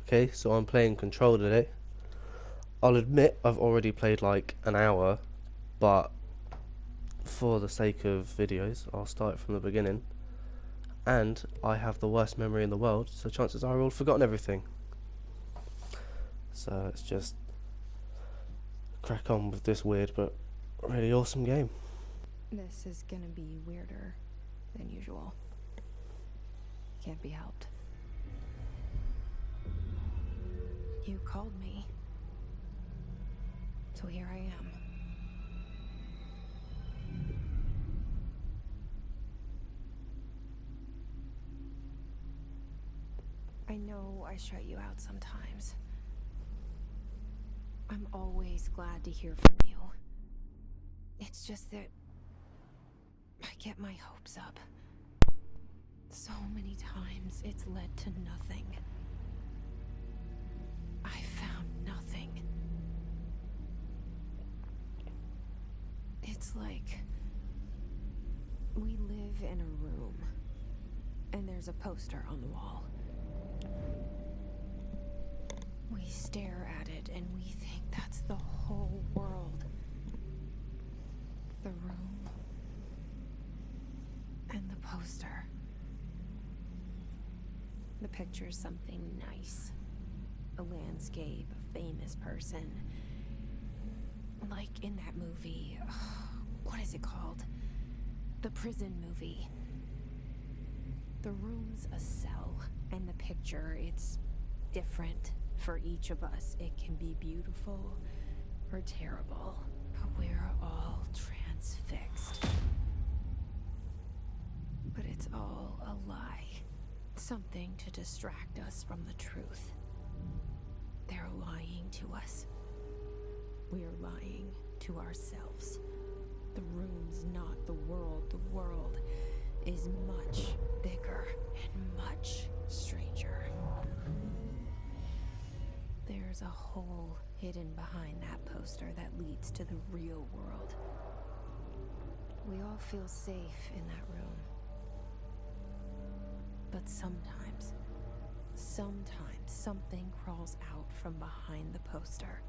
Okay, so I'm playing Control today. I'll admit I've already played like an hour, but for the sake of videos, I'll start from the beginning. And I have the worst memory in the world, so chances are I've all forgotten everything. So let's just crack on with this weird but really awesome game. This is gonna be weirder than usual. Can't be helped. You called me. So here I am. I know I shut you out sometimes. I'm always glad to hear from you. It's just that I get my hopes up. So many times it's led to nothing. I found nothing. It's like we live in a room and there's a poster on the wall. We stare at it and we think that's the whole world. The room and the poster. The picture's something nice. A landscape, a famous person. Like in that movie, what is it called? The prison movie. The room's a cell, and the picture, it's different for each of us. It can be beautiful or terrible, but we're all transfixed. But it's all a lie. Something to distract us from the truth. They're lying to us. We're lying to ourselves. The room's not the world. The world is much bigger and much stranger. There's a hole hidden behind that poster that leads to the real world. We all feel safe in that room. But sometimes something crawls out from behind the poster.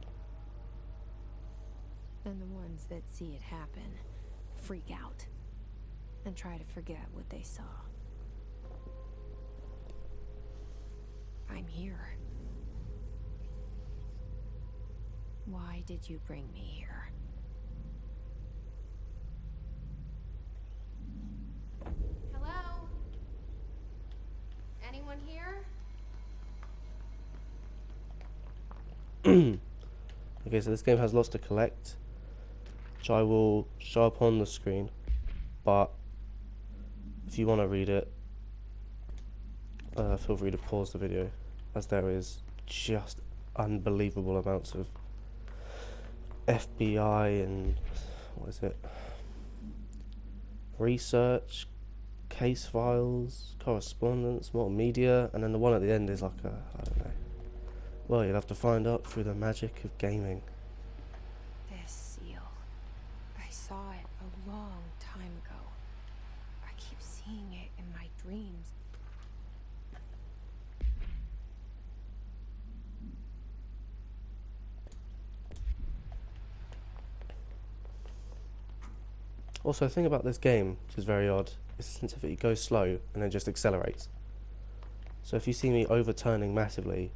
And the ones that see it happen freak out and try to forget what they saw. I'm here. Why did you bring me here? Hello? Anyone here? Okay, so this game has lots to collect, which I will show up on the screen, but if you want to read it, feel free to pause the video, as there is just unbelievable amounts of FBI and what is it? Research, case files, correspondence, more media, and then the one at the end is like a, I don't know. Well, you'll have to find out through the magic of gaming. This seal. I saw it a long time ago. I keep seeing it in my dreams. Also, the thing about this game, which is very odd, is since if it goes slow and then just accelerates. So if you see me overturning massively,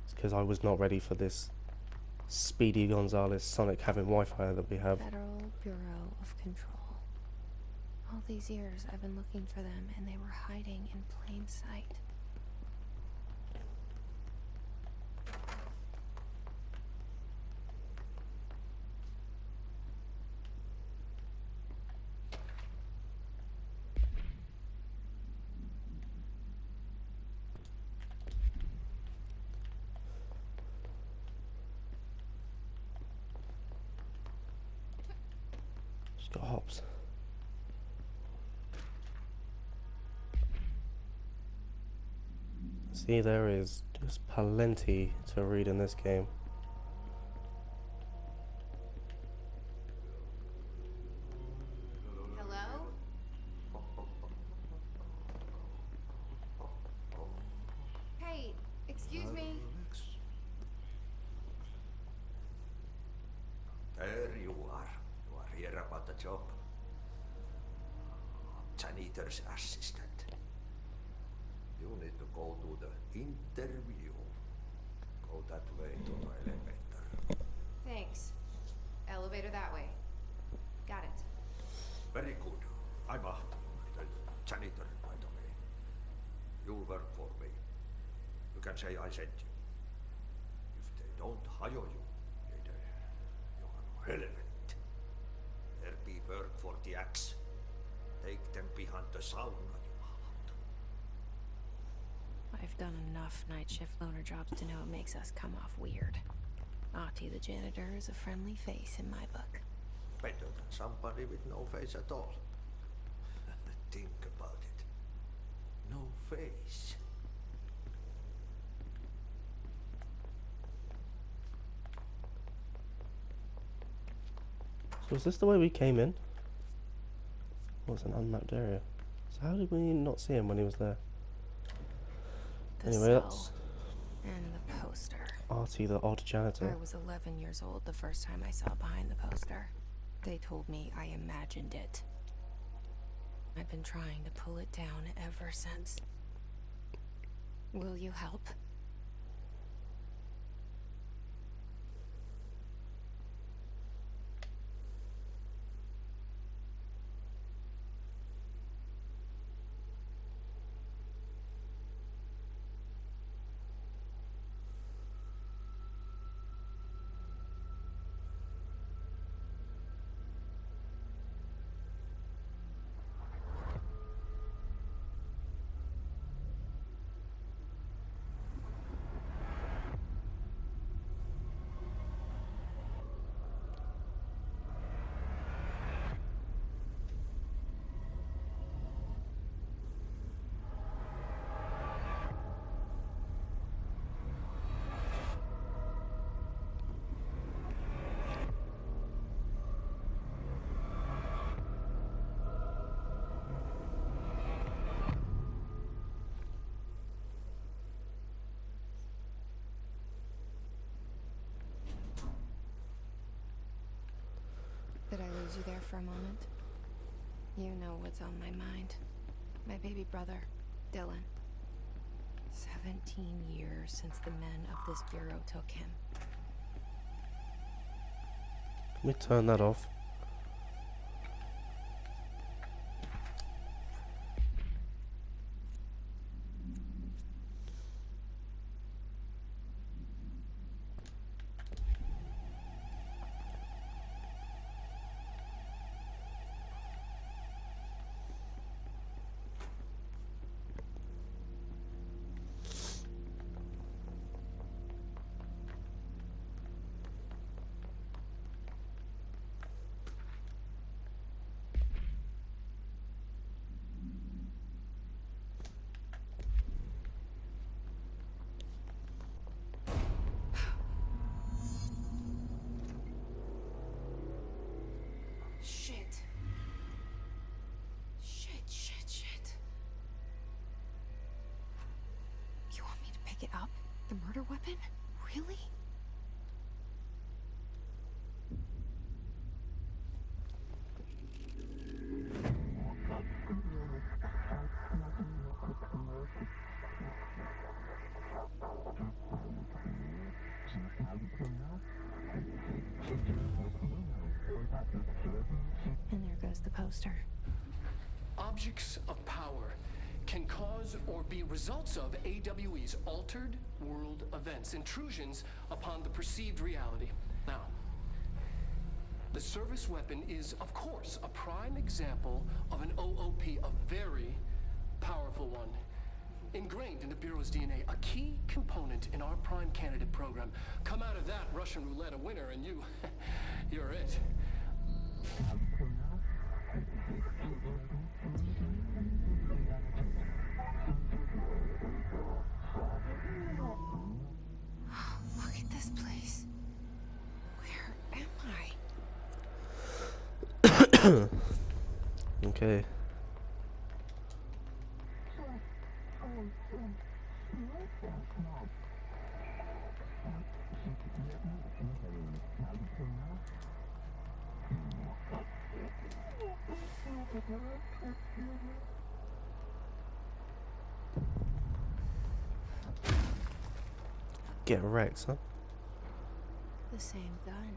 it's because I was not ready for this Speedy Gonzales Sonic having Wi-Fi that we have. Federal Bureau of Control. All these years I've been looking for them and they were hiding in plain sight. Just got hops. See, there is just plenty to read in this game. Hello? Hey, excuse me. job. Janitor's assistant. You need to go to the interview. Go that way to the elevator. Thanks. Elevator that way. Got it. Very good. I'm Ahti, the janitor, by the way. You'll work for me. You can say I sent you. If they don't hire you, you are relevant. There be work for the axe. Take them behind the sauna, you haluat. I've done enough night shift loner jobs to know it makes us come off weird. Ahti the janitor is a friendly face in my book. Better than somebody with no face at all. Think about it. No face. So is this the way we came in? Oh, it's an unmapped area. So how did we not see him when he was there? The Anyway, cell that's and the poster. Artie, the odd janitor. I was 11 years old the first time I saw behind the poster. They told me I imagined it. I've been trying to pull it down ever since. Will you help? Did I lose you there for a moment? You know what's on my mind. My baby brother, Dylan. 17 years since the men of this bureau took him. Let me turn that off. Shit. Shit. You want me to pick it up? The murder weapon? Really? And there goes the poster. Objects of power can cause or be results of AWE's altered world events, intrusions upon the perceived reality. Now, the service weapon is, of course, a prime example of an OOP, a very powerful one. Ingrained in the Bureau's DNA, a key component in our prime candidate program. Come out of that Russian roulette a winner and you're it. Look at this place. Where am I? Okay. Get wrecked, son. The same gun.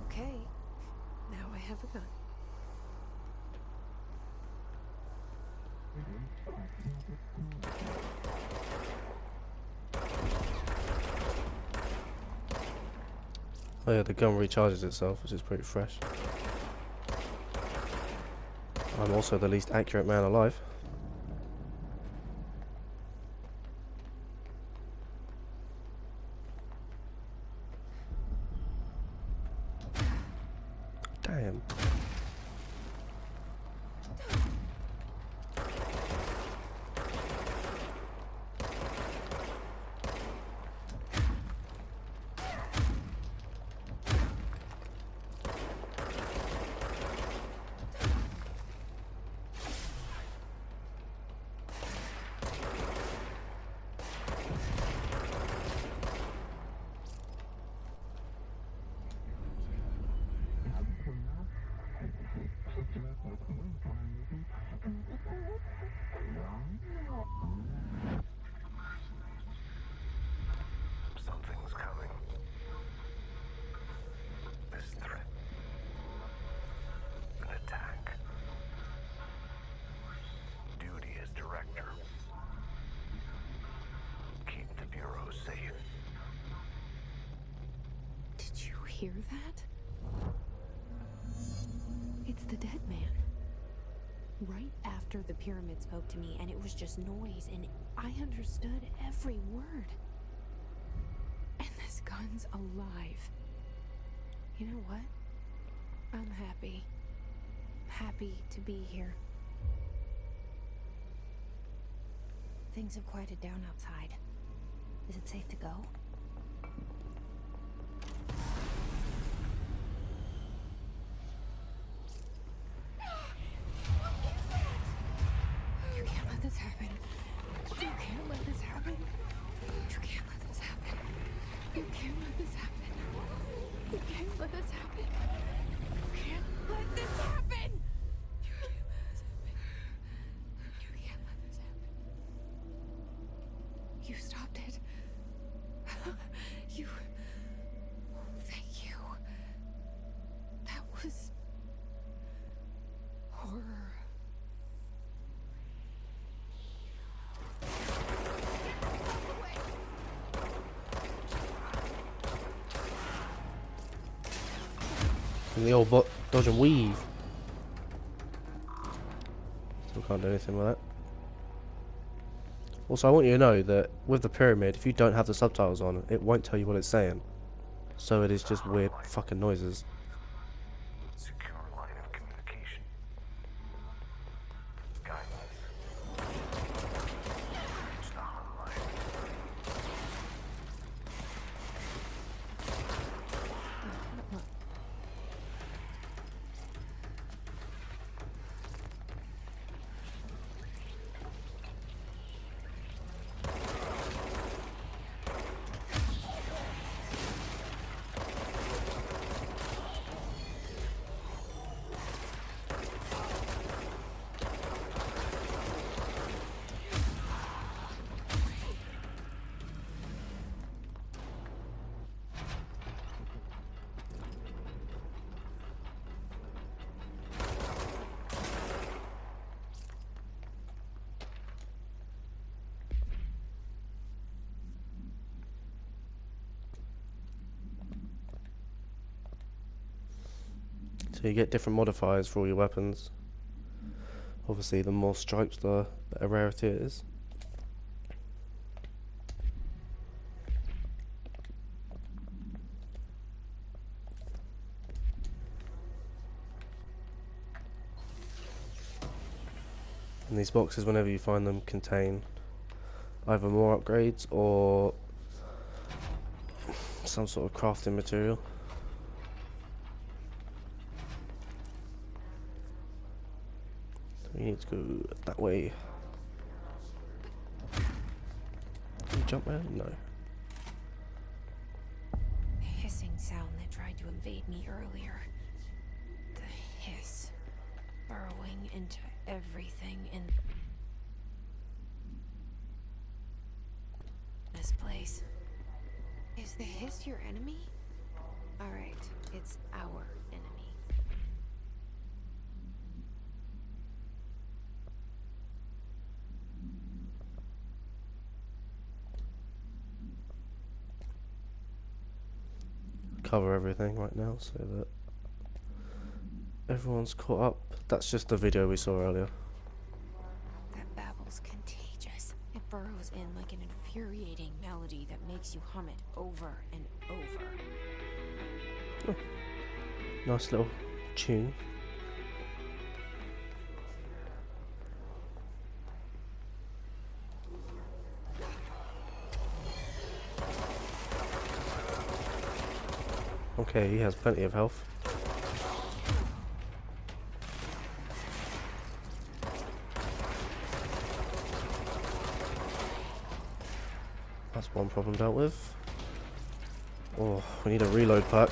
Okay, now I have a gun. Oh yeah, the gun recharges itself, which is pretty fresh. I'm also the least accurate man alive. Damn. Something's coming. This threat. An attack. Duty as director. Keep the Bureau safe. Did you hear that? It's the dead man. Right after the pyramid spoke to me, and it was just noise, and I understood every word. And this gun's alive. You know what? I'm happy. Happy to be here. Things have quieted down outside. Is it safe to go? You can't let this happen. You can't let this happen. You can't let this happen. You can't let this happen. You can't let this happen. You can't let this happen. You can't let this happen. You can't let this happen. You stopped it. You. Thank you. That was horror. And the old bot dodge and weave. Still can't do anything with that. Also, I want you to know that with the pyramid, if you don't have the subtitles on, it won't tell you what it's saying. So it is just weird fucking noises. Secure line of communication. Guidance. Reach the hotline. So you get different modifiers for all your weapons. Obviously, the more stripes, the better rarity it is. And these boxes, whenever you find them, contain either more upgrades or some sort of crafting material. We need to go that way. Can you jump there? No. The hissing sound that tried to invade me earlier. The hiss. Burrowing into everything in this place. Is the hiss your enemy? Alright, it's our enemy. Cover everything right now so that everyone's caught up. That's just the video we saw earlier. That babble's contagious. It burrows in like an infuriating melody that makes you hum it over and over. Nice little tune. Okay, he has plenty of health. That's one problem dealt with. Oh, we need a reload pack.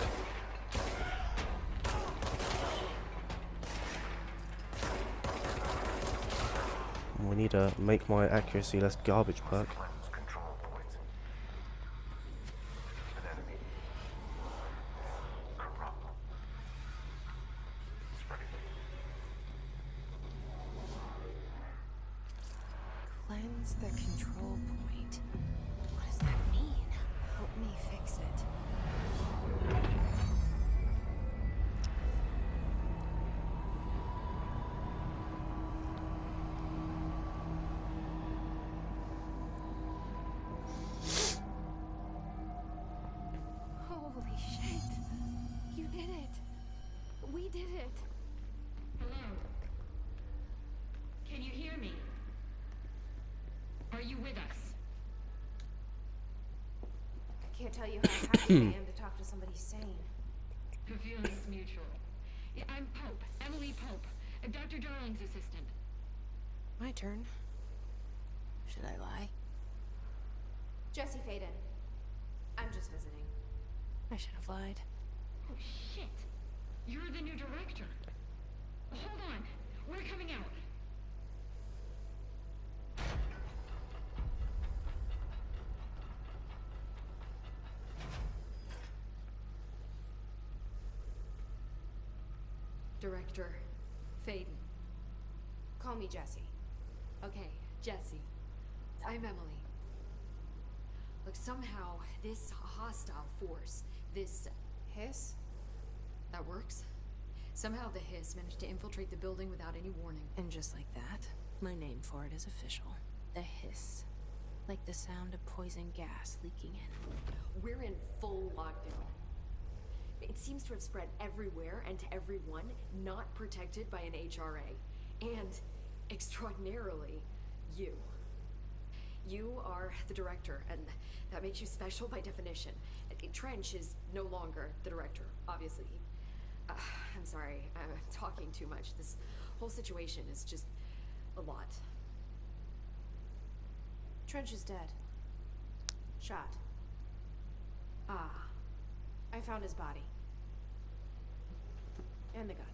We need to make my accuracy less garbage pack. Cleanse control points. An enemy. Corrupt. Spreading. Cleanse the control point. What does that mean? Help me fix it. Holy shit! You did it! We did it! Hello? Can you hear me? Are you with us? I can't tell you how happy I am to talk to somebody sane. The feeling's mutual. Yeah, I'm Pope, Emily Pope, Dr. Darling's assistant. My turn. Should I lie? Jesse Faden. I'm just visiting. I should have lied. Oh, shit. You're the new director. Hold on. We're coming out. Director Faden. Call me Jesse. Okay, Jesse. I'm Emily. Look, somehow this hostile force, this Hiss? that works. Somehow the hiss managed to infiltrate the building without any warning. And just like that, my name for it is official. The hiss. Like the sound of poison gas leaking in. We're in full lockdown. It seems to have spread everywhere and to everyone not protected by an HRA. And, extraordinarily, you. You are the director, and that makes you special by definition. Trench is no longer the director, obviously. I'm sorry, I'm talking too much. This whole situation is just a lot. Trench is dead. Shot. Ah, I found his body. And the gun.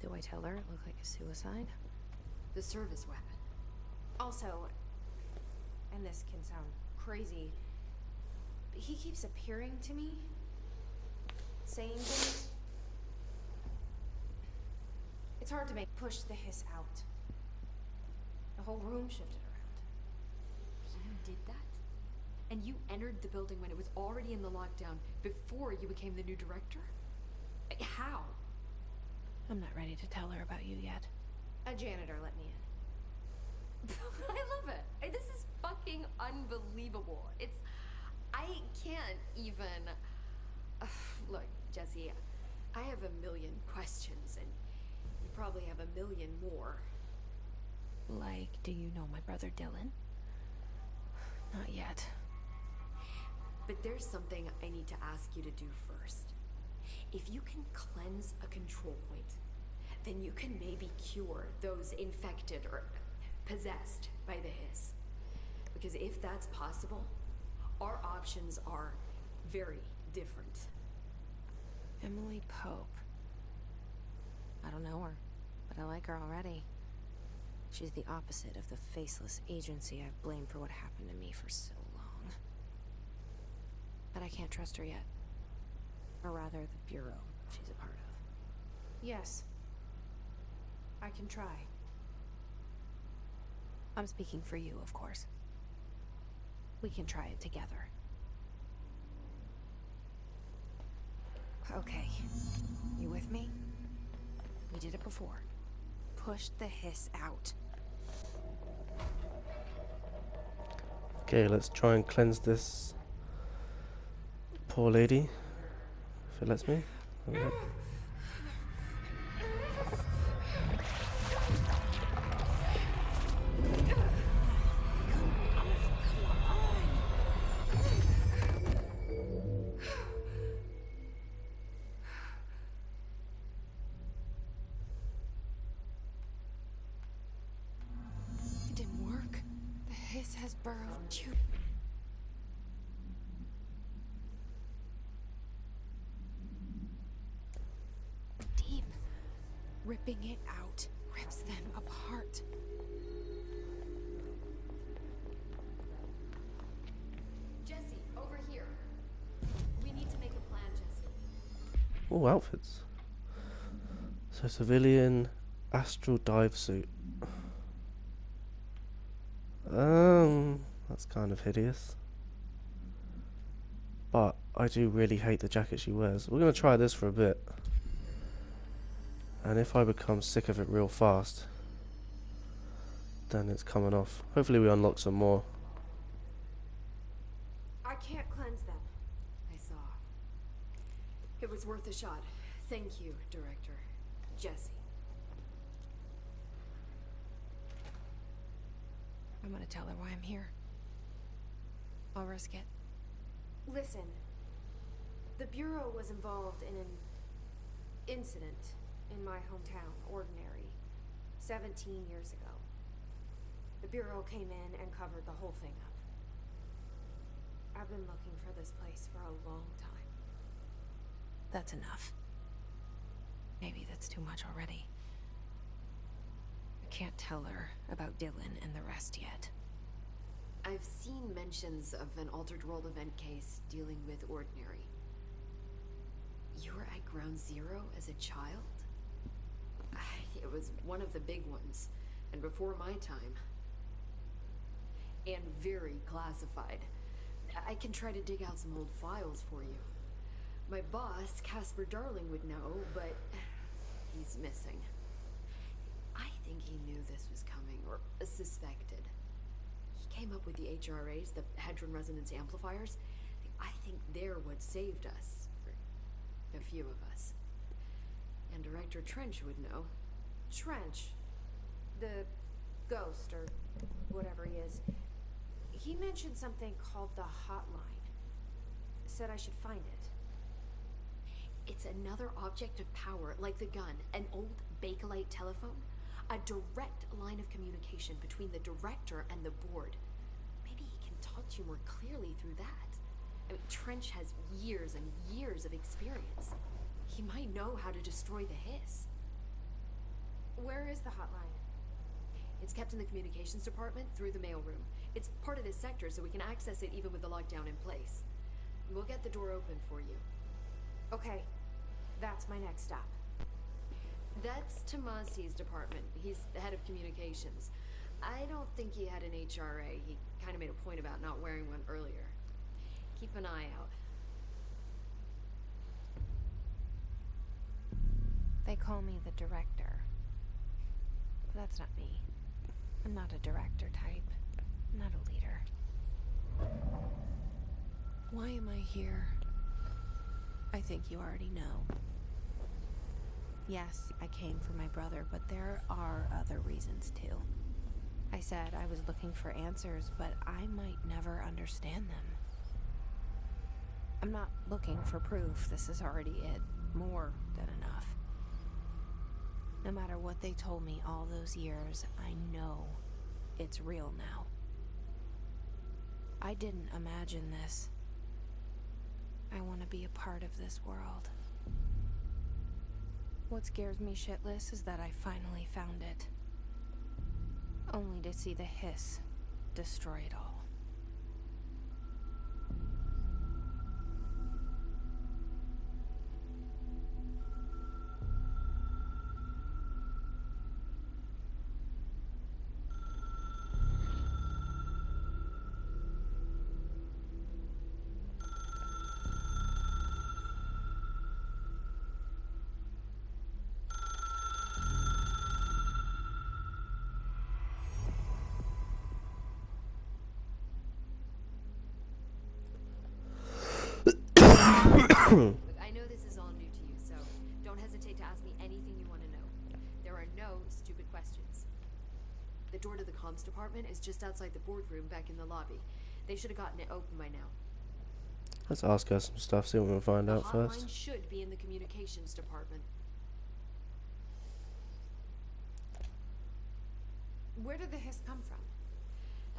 Do I tell her it looked like a suicide? the service weapon. Also, and this can sound crazy, but he keeps appearing to me, saying things. It's hard to push the hiss out. The whole room shifted around. You did that? And you entered the building when it was already in the lockdown before you became the new director? How? I'm not ready to tell her about you yet. A janitor let me in. I love it. This is fucking unbelievable. I can't even... Look, Jesse, I have a million questions, and you probably have a million more. Like, do you know my brother Dylan? Not yet. But there's something I need to ask you to do first. If you can cleanse a control point, then you can maybe cure those infected or possessed by the hiss. Because if that's possible, our options are very different. Emily Pope. I don't know her, but I like her already. She's the opposite of the faceless agency I've blamed for what happened to me for so long. But I can't trust her yet. Or rather, the Bureau she's a part of. Yes. I can try. I'm speaking for you, of course. We can try it together. Okay. You with me? We did it before. Push the hiss out. Okay, let's try and cleanse this poor lady. If it lets me. Okay. It didn't work. The hiss has burrowed too deep. Ripping it out rips them apart. Jesse, over here. We need to make a plan, Jesse. Oh, outfits. So civilian astral dive suit. That's kind of hideous. But I do really hate the jacket she wears. We're going to try this for a bit. And if I become sick of it real fast, then it's coming off. Hopefully we unlock some more. I can't cleanse them. I saw. It was worth a shot. Thank you, Director. Jesse. I'm gonna tell her why I'm here. I'll risk it. Listen, the Bureau was involved in an incident in my hometown, Ordinary, 17 years ago. The Bureau came in and covered the whole thing up. I've been looking for this place for a long time. That's enough. Maybe that's too much already. I can't tell her about Dylan and the rest yet. I've seen mentions of an Altered World event case dealing with Ordinary. You were at Ground Zero as a child? It was one of the big ones, and before my time. And very classified. I can try to dig out some old files for you. My boss, Casper Darling, would know, but he's missing. I think he knew this was coming, or suspected. He came up with the HRAs, the Hadron Resonance Amplifiers. I think they're what saved us. Or a few of us. And Director Trench would know. Trench, the ghost, or whatever he is, he mentioned something called the hotline. Said I should find it. It's another object of power, like the gun, an old Bakelite telephone. A direct line of communication between the director and the board. Maybe he can talk to you more clearly through that. I mean, Trench has years and years of experience. He might know how to destroy the hiss. Where is the hotline? It's kept in the communications department through the mailroom. It's part of this sector, so we can access it even with the lockdown in place. We'll get the door open for you. Okay, that's my next stop. That's Tomasi's department. He's the head of communications. I don't think he had an HRA. He kind of made a point about not wearing one earlier. Keep an eye out. They call me the director. But that's not me. I'm not a director type. I'm not a leader. Why am I here? I think you already know. Yes, I came for my brother, but there are other reasons too. I said I was looking for answers, but I might never understand them. I'm not looking for proof. This is already it. More than enough. No matter what they told me all those years, I know it's real now. I didn't imagine this. I want to be a part of this world. What scares me shitless is that I finally found it. Only to see the hiss destroy it all. Look, I know this is all new to you, so don't hesitate to ask me anything you want to know. There are no stupid questions. The door to the comms department is just outside the boardroom back in the lobby. They should have gotten it open by now. Let's ask her some stuff, see what we can find The out hotline first. should be in the communications department. Where did the hiss come from?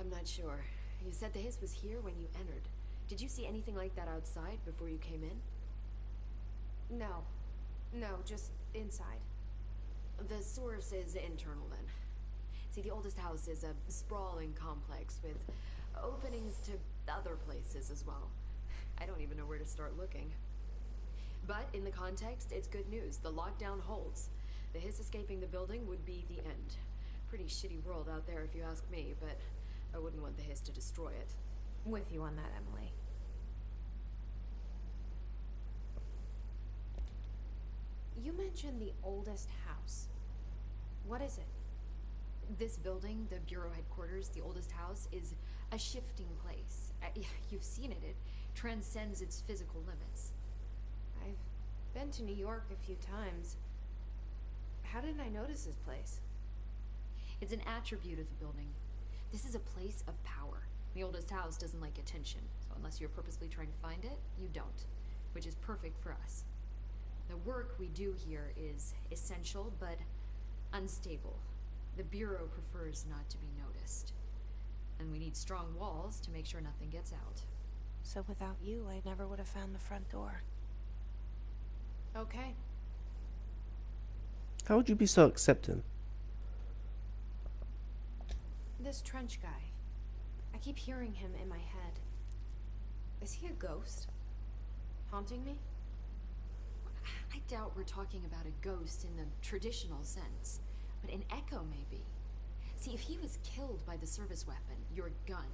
I'm not sure. You said the hiss was here when you entered. Did you see anything like that outside before you came in? No. No, just inside. The source is internal then. See, the oldest house is a sprawling complex with openings to other places as well. I don't even know where to start looking. But in the context, it's good news. The lockdown holds. The hiss escaping the building would be the end. Pretty shitty world out there if you ask me, but I wouldn't want the hiss to destroy it. With you on that, Emily. You mentioned the oldest house. What is it? This building, the Bureau headquarters, the oldest house, is a shifting place. You've seen it. It transcends its physical limits. I've been to New York a few times. How didn't I notice this place? It's an attribute of the building. This is a place of power. The oldest house doesn't like attention, so unless you're purposely trying to find it, you don't, which is perfect for us. The work we do here is essential, but unstable. The Bureau prefers not to be noticed. And we need strong walls to make sure nothing gets out. So without you, I never would have found the front door. Okay. How would you be so accepting? This trench guy. I keep hearing him in my head. Is he a ghost? Haunting me? I doubt we're talking about a ghost in the traditional sense, but an echo maybe. See, if he was killed by the service weapon, your gun,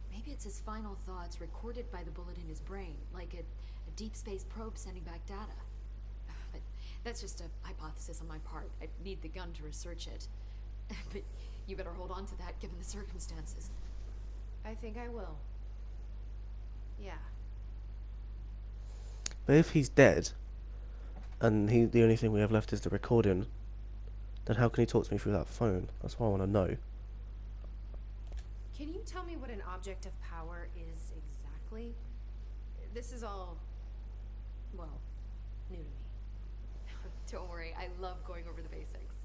maybe it's his final thoughts recorded by the bullet in his brain, like a deep space probe sending back data. But that's just a hypothesis on my part. I need the gun to research it. But you better hold on to that given the circumstances. I think I will. Yeah. But if he's dead, and the only thing we have left is the recording, then how can he talk to me through that phone? That's what I want to know. Can you tell me what an object of power is exactly? This is all, well, new to me. Don't worry, I love going over the basics.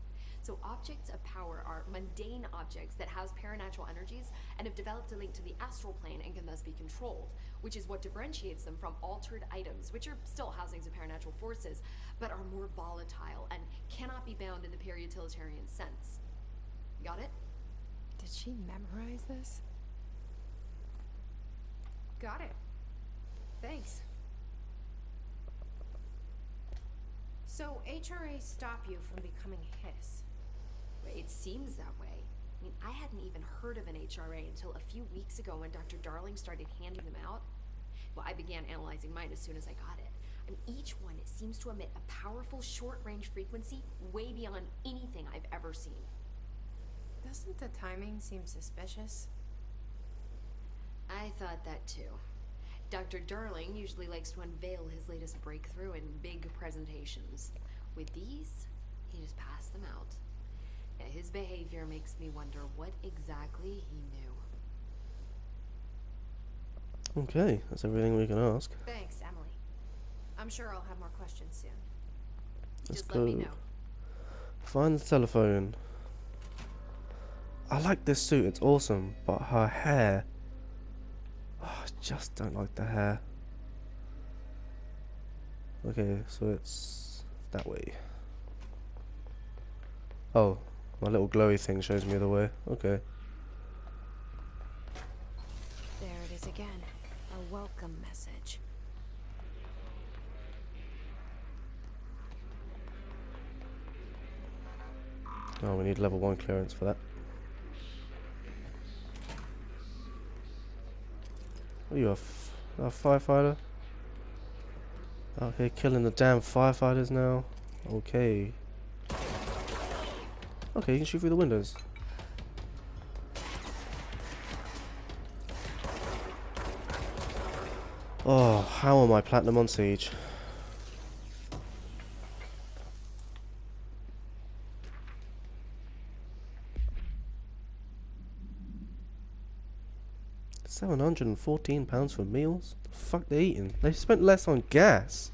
So objects of power are mundane objects that house paranatural energies and have developed a link to the astral plane and can thus be controlled, which is what differentiates them from altered items, which are still housings of paranatural forces, but are more volatile and cannot be bound in the pure utilitarian sense. Got it? Did she memorize this? Got it. Thanks. So HRA stop you from becoming Hiss? It seems that way. I mean, I hadn't even heard of an HRA until a few weeks ago when Dr. Darling started handing them out. Well, I began analyzing mine as soon as I got it. I mean, each one seems to emit a powerful short-range frequency way beyond anything I've ever seen. Doesn't the timing seem suspicious? I thought that too. Dr. Darling usually likes to unveil his latest breakthrough in big presentations. With these, he just passed them out. Yeah, his behavior makes me wonder what exactly he knew. Okay, that's everything we can ask. Thanks, Emily. I'm sure I'll have more questions soon. Let's Just go. let me know. Find the telephone. I like this suit, it's awesome, but her hair. Oh, I just don't like the hair. Okay, so it's that way. Oh, my little glowy thing shows me the way. Okay. There it is again. A welcome message. Oh, we need level 1 clearance for that. What are you, a firefighter? Out here killing the damn firefighters now? Okay. Okay, you can shoot through the windows. Oh, how am I platinum on Siege? £714 for meals? The fuck they eating? They spent less on gas.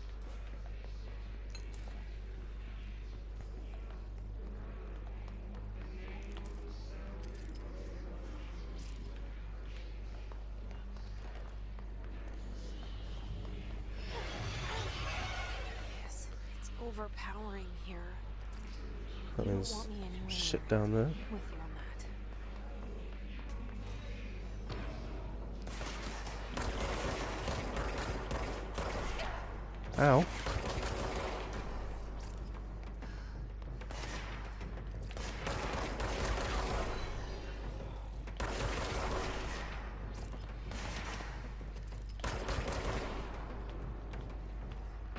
Yes, it's overpowering here. That You don't means want me anywhere shit down there. with you on that. Ow.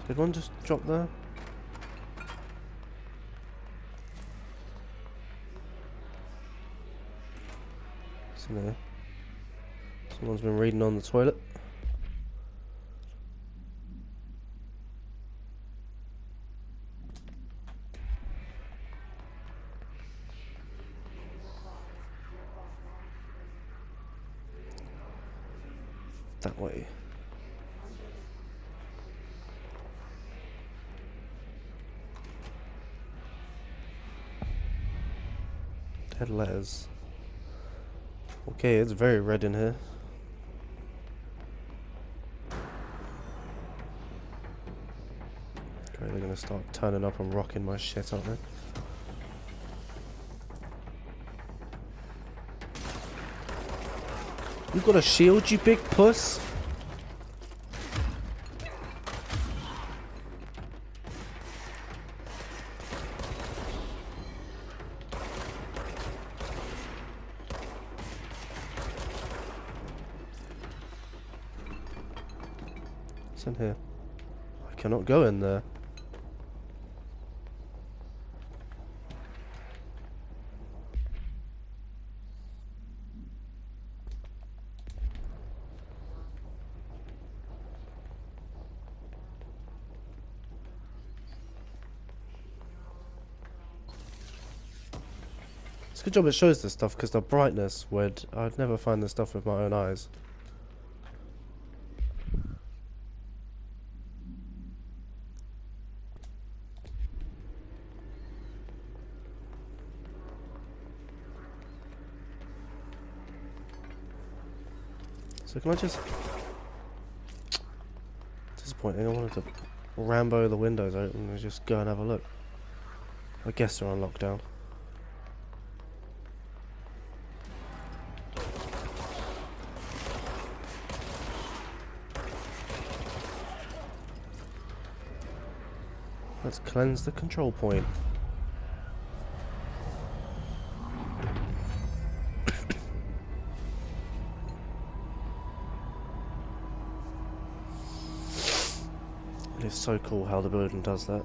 Did one just drop there? It's in there. Someone's been reading on the toilet. That way. Dead letters. Okay, it's very red in here. Great, they're gonna start turning up and rocking my shit, aren't they? You got a shield, you big puss? What's in here? I cannot go in there. It's a good job it shows this stuff, because the brightness would... I'd never find this stuff with my own eyes. So can I just... Disappointing, I wanted to Rambo the windows open and just go and have a look. I guess they're on lockdown. Let's cleanse the control point. It is so cool how the building does that.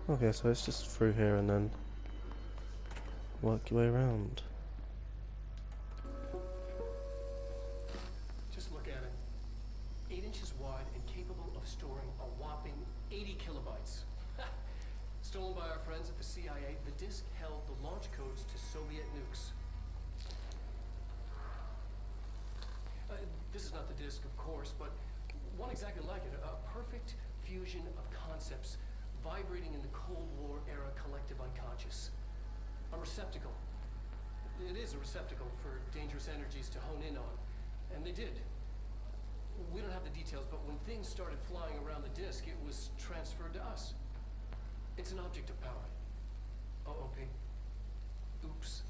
Okay, so it's just through here and then work your way around. Just look at it. 8 inches wide and capable of storing a whopping 80 kilobytes. It's Stolen by our friends at the CIA, the disk held the launch codes to Soviet nukes. This is not the disk, of course, but one exactly like it. A perfect fusion of concepts vibrating in the Cold War era collective unconscious. A receptacle. It is a receptacle for dangerous energies to hone in on. And they did. We don't have the details, but when things started flying around the disk, it was transferred to us. It's an object of power. OP. Oops.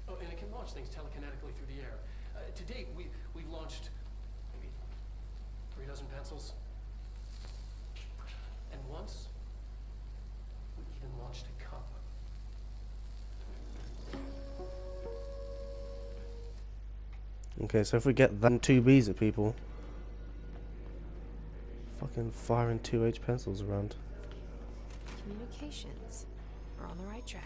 Oh, and it can launch things telekinetically through the air. To date, we've launched maybe 3 dozen pencils. And once, we even launched a cup. Okay, so if we get them 2Bs at people, fucking firing 2H pencils around. Communications. We're on the right track.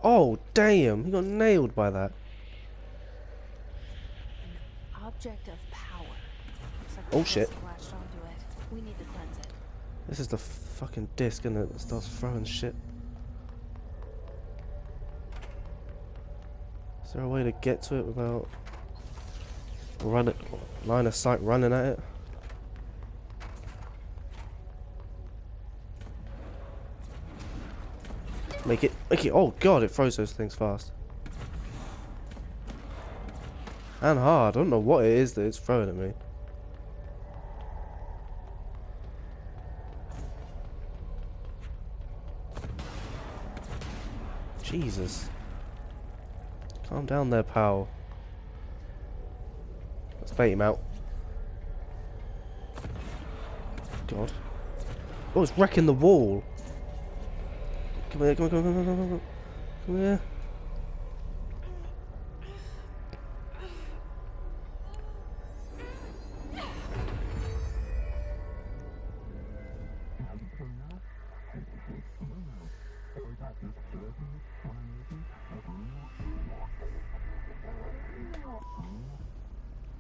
Oh, damn! He got nailed by that. Object of power. Looks like Oh, the shit. disk latched onto it. We need to cleanse it. This is the fucking disc, isn't it? That starts throwing shit. Is there a way to get to it without line of sight running at it? Make it. Oh god, it throws those things fast. And hard. I don't know what it is that it's throwing at me. Jesus. Calm down there, pal. Let's bait him out. God. Oh, it's wrecking the wall. Come here, come here. Come here.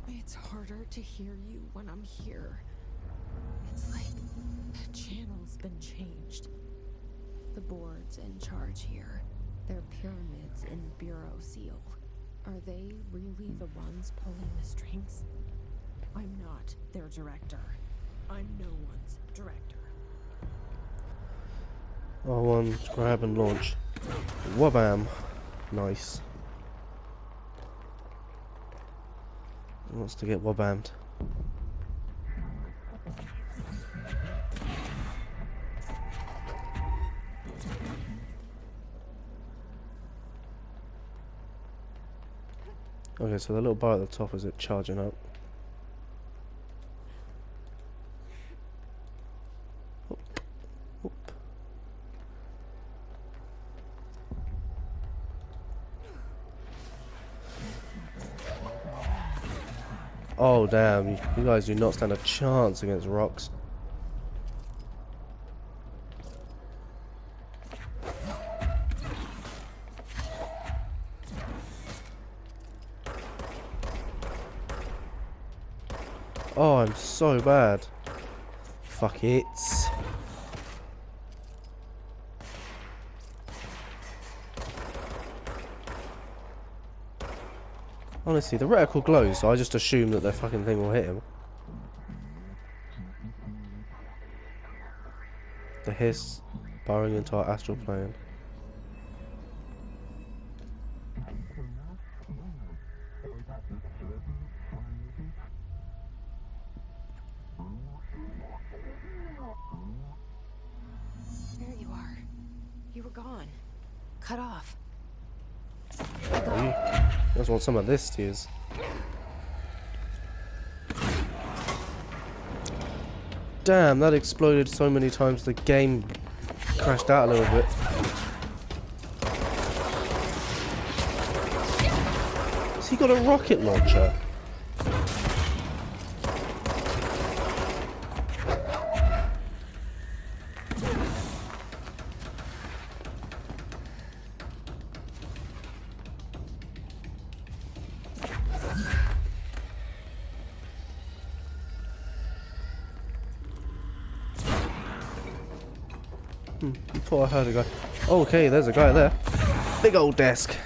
It's harder to hear you when I'm here. It's like the channel's been changed. The boards in charge here, they're pyramids in Bureau Seal. Are they really the ones pulling the strings? I'm not their director. I'm no one's director. R1, grab and launch. Wabam. Nice. He wants to get wabammed. Okay, so the little bar at the top, is it charging up? Oop. Oop. Oh damn, you guys do not stand a chance against rocks. Oh, I'm so bad. Fuck it. Honestly, the reticle glows, so I just assume that the fucking thing will hit him. The hiss burrowing into our astral plane. There you are. You were gone. Cut off. Oh, you just want some of this, tears. Damn, that exploded so many times the game crashed out a little bit. Has he got a rocket launcher? Thought I heard a guy. Oh, okay, there's a guy there. Big old desk.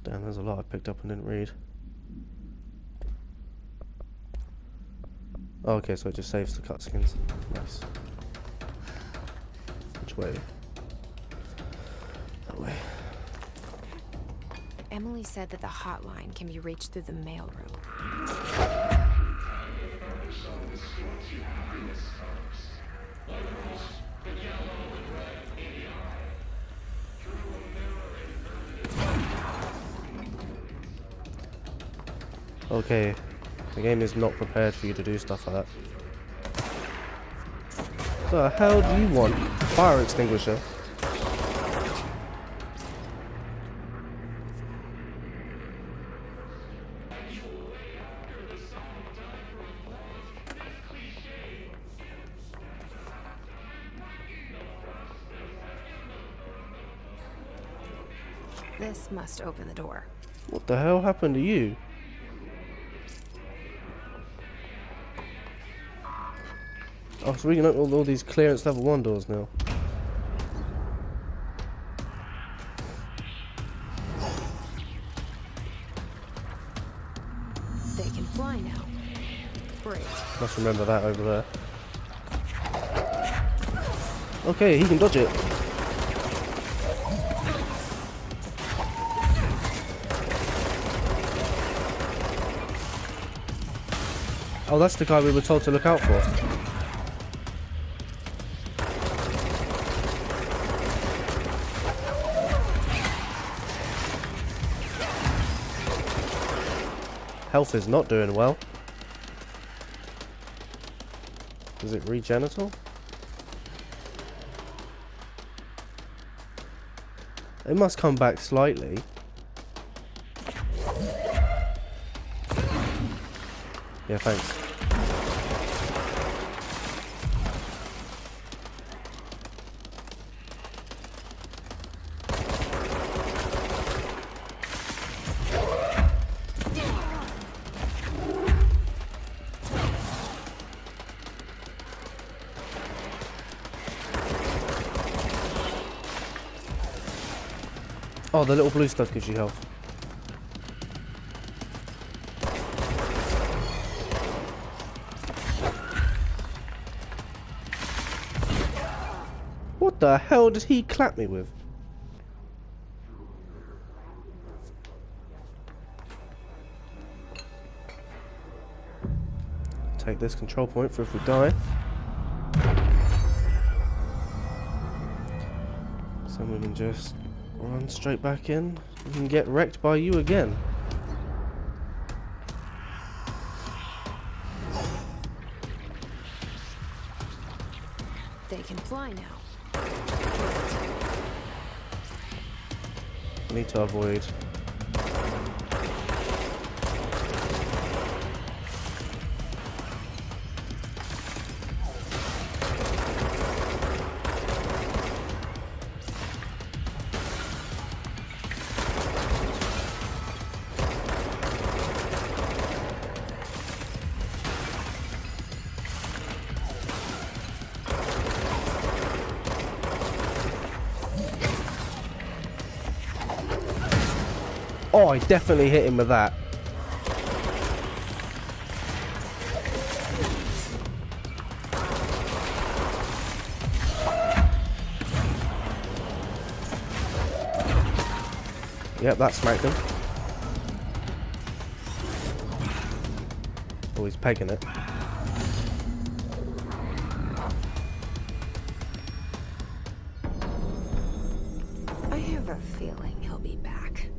Damn, there's a lot I picked up and didn't read. Oh, okay, so it just saves the cutscenes. Nice. Which way? That way. Emily said that the hotline can be reached through the mailroom. Okay, the game is not prepared for you to do stuff like that. The hell do you want? Fire extinguisher. This must open the door. What the hell happened to you? Oh, so we can open all these clearance level 1 doors now. They can fly now. Great. Must remember that over there. Okay, he can dodge it. Oh, that's the guy we were told to look out for. Health is not doing well. Is it regenital? It must come back slightly. Yeah, thanks. Oh, the little blue stuff gives you health. What the hell did he clap me with? Take this control point for if we die. So we can just run straight back in and get wrecked by you again. They can fly now. Need to avoid. Oh, I definitely hit him with that. Yep, that smacked him. Oh, he's pegging it. I have a feeling he'll be back.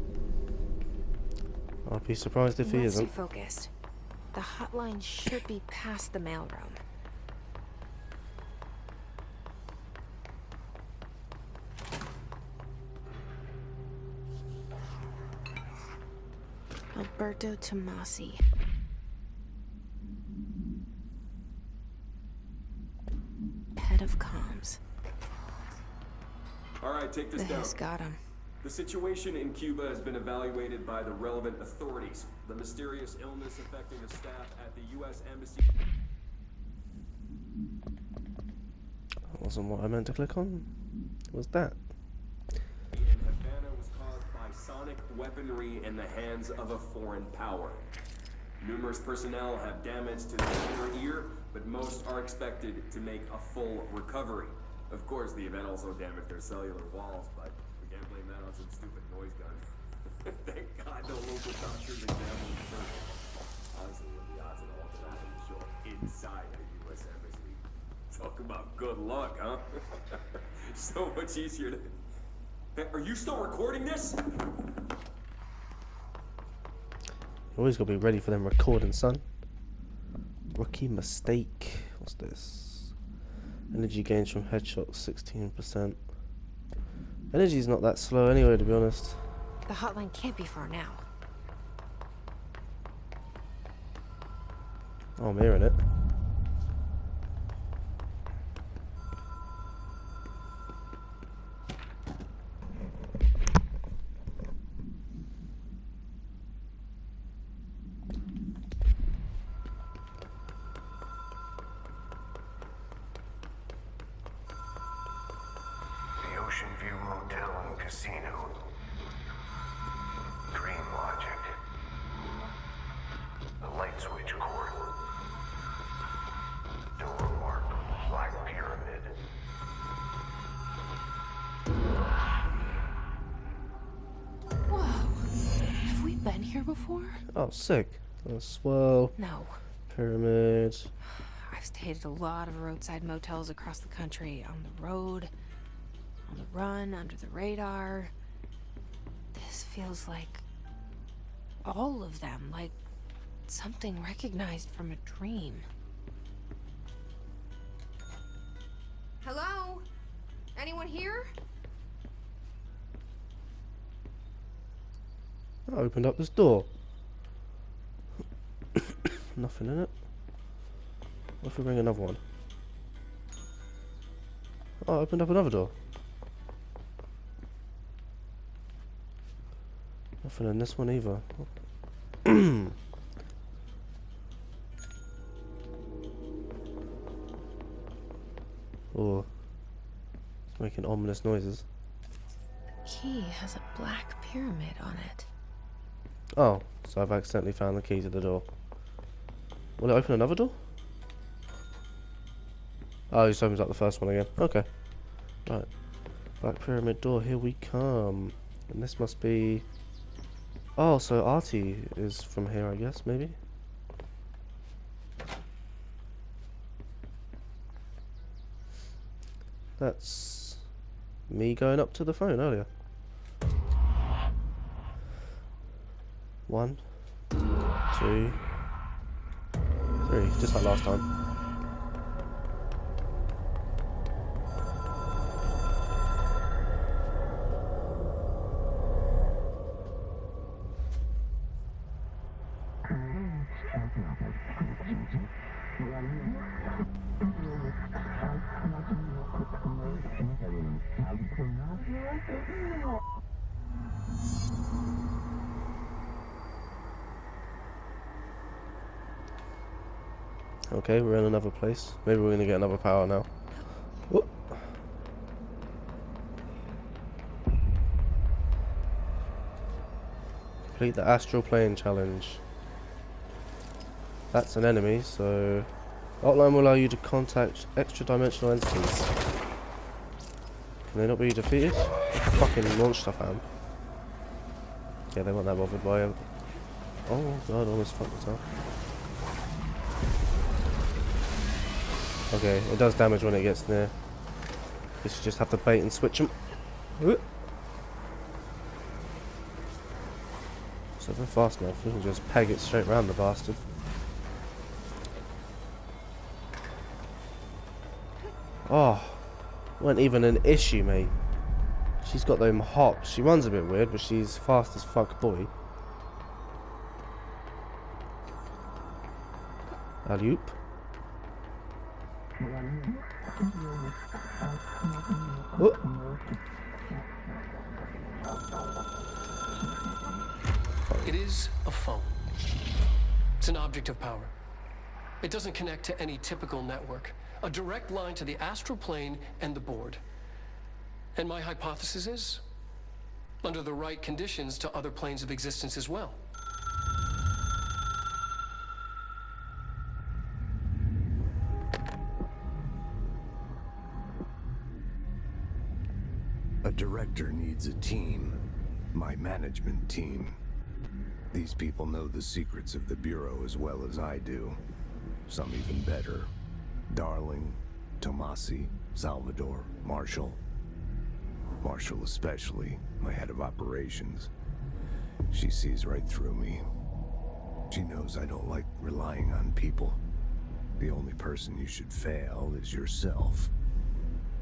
I'll be surprised if he Let's stay isn't. focused. The hotline should be past the mailroom. Alberto Tomasi. Head of comms. Alright, take this The down. hiss got him. The situation in Cuba has been evaluated by the relevant authorities. The mysterious illness affecting the staff at the U.S. Embassy. That wasn't what I meant to click on. Was that? In Havana was caused by sonic weaponry in the hands of a foreign power. Numerous personnel have damage to the inner ear, but most are expected to make a full recovery. Of course, the event also damaged their cellular walls, but we can't blame that on some stupid noise gun. Thank God no local doctors examined the surgery. Honestly, what the odds of all of that is show up inside a U.S. embassy. Talk about good luck, huh? So much easier to... Hey, are you still recording this? You always gotta be ready for them recording, son. Rookie mistake. What's this? Energy gains from headshots 16%. Energy's not that slow anyway, to be honest. The hotline can't be far now. Oh, I'm hearing it. The Ocean View Motel and Casino. Dream Logic. The light switch cord. Door marked Black Pyramid. Whoa. Have we been here before? Oh, sick. A swirl. No. Pyramid. I've stayed at a lot of roadside motels across the country. On the road, on the run, under the radar. This feels like all of them, like something recognized from a dream. Hello? Anyone here? I opened up this door. Nothing in it. What if we bring another one? Oh, I opened up another door. Nothing in this one either. Oh, it's making ominous noises. Key has a black pyramid on it. Oh, so I've accidentally found the key to the door. Will it open another door? Oh, it just opens up the first one again. Okay. Right. Black pyramid door, here we come. And this must be... Oh, so Artie is from here, I guess, maybe? That's me going up to the phone earlier. 1, 2, 3, just like last time. Okay, we're in another place. Maybe we're gonna get another power now. Whoop. Complete the astral plane challenge. That's an enemy, so... Hotline will allow you to contact extra-dimensional entities. Can they not be defeated? Like a fucking launch stuff am. Yeah, they weren't that bothered by it. Oh god, almost fucked it up. Okay, it does damage when it gets near. You should just have to bait and switch them. So if we're fast enough, we can just peg it straight round the bastard. Oh, wasn't even an issue, mate. She's got them hops. She runs a bit weird, but she's fast as fuck, boy. Alley-oop. Oh. It is a phone. It's an object of power. It doesn't connect to any typical network. A direct line to the astral plane and the board. And my hypothesis is, under the right conditions, to other planes of existence as well. A director needs a team. My management team. These people know the secrets of the Bureau as well as I do. Some even better. Darling, Tomasi, Salvador, Marshall. Marshall especially, my head of operations. She sees right through me. She knows I don't like relying on people. The only person you should fail is yourself.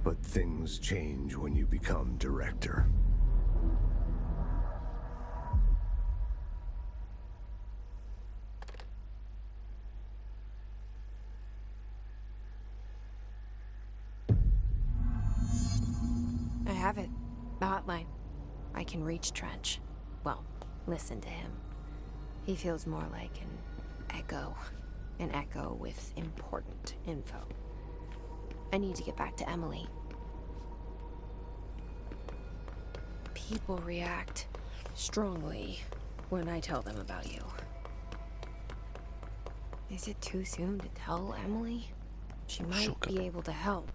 But things change when you become director. I have it. The hotline. I can reach Trench. Well, listen to him. He feels more like an echo. An echo with important info. I need to get back to Emily. People react strongly when I tell them about you. Is it too soon to tell Emily? She might be able to help.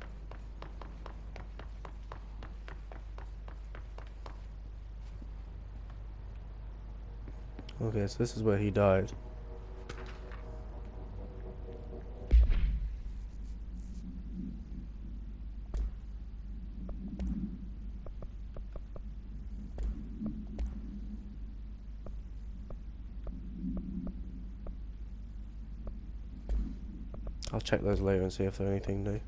Okay, so this is where he died. I'll check those later and see if they're anything new.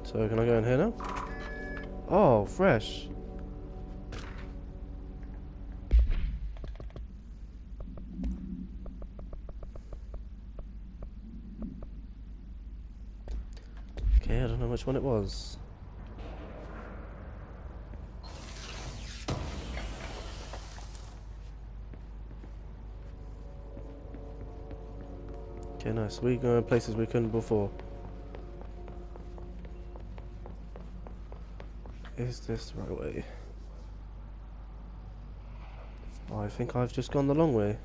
So can I go in here now? Oh, fresh. Okay, I don't know which one it was. Okay, nice. We go in places we couldn't before. Is this the right way? I think I've just gone the long way.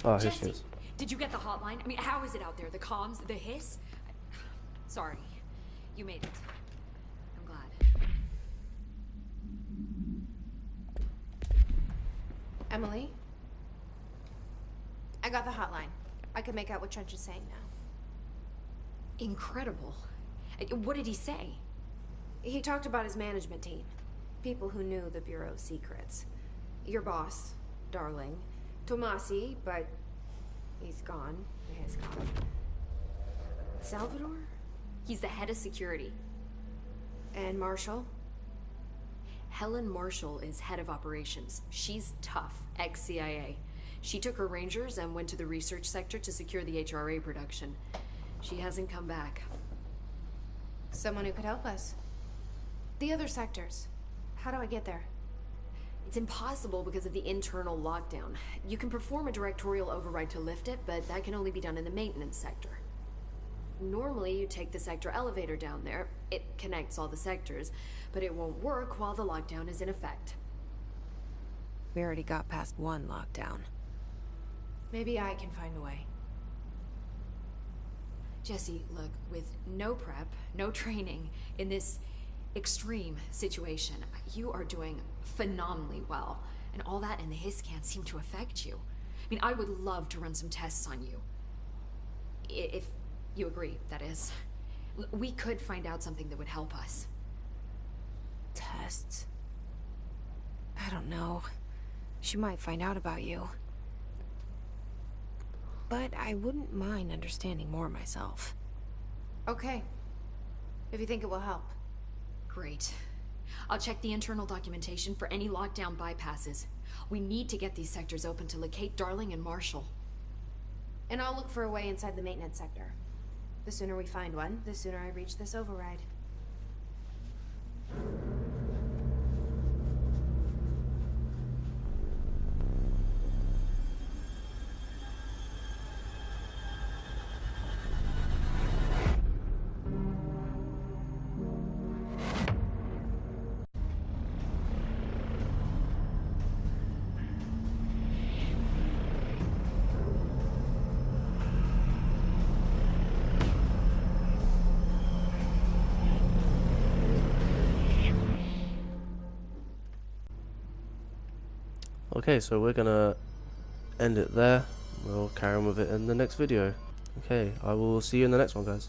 Oh, here she is. Did you get the hotline? I mean, how is it out there? The comms, the hiss? Sorry, you made it. I'm glad. Emily? I got the hotline. I can make out what Trench is saying now. Incredible. What did he say? He talked about his management team. People who knew the Bureau's secrets. Your boss, Darling. Tomasi, but he's gone. He has gone. Salvador? He's the head of security. And Marshall? Helen Marshall is head of operations. She's tough, ex-CIA. She took her rangers and went to the research sector to secure the HRA production. She hasn't come back. Someone who could help us. The other sectors. How do I get there? It's impossible because of the internal lockdown. You can perform a directorial override to lift it, but that can only be done in the maintenance sector. Normally, you take the sector elevator down there. It connects all the sectors, but it won't work while the lockdown is in effect. We already got past one lockdown. Maybe I can find a way. Jesse, look, with no prep, no training, in this extreme situation, you are doing phenomenally well. And all that and the hiss can't seem to affect you. I mean, I would love to run some tests on you. If you agree, that is. We could find out something that would help us. Tests? I don't know. She might find out about you. But I wouldn't mind understanding more myself. Okay. If you think it will help. Great. I'll check the internal documentation for any lockdown bypasses. We need to get these sectors open to locate Darling and Marshall. And I'll look for a way inside the maintenance sector. The sooner we find one, the sooner I reach this override. Okay, so we're gonna end it there. We'll carry on with it in the next video. Okay, I will see you in the next one, guys.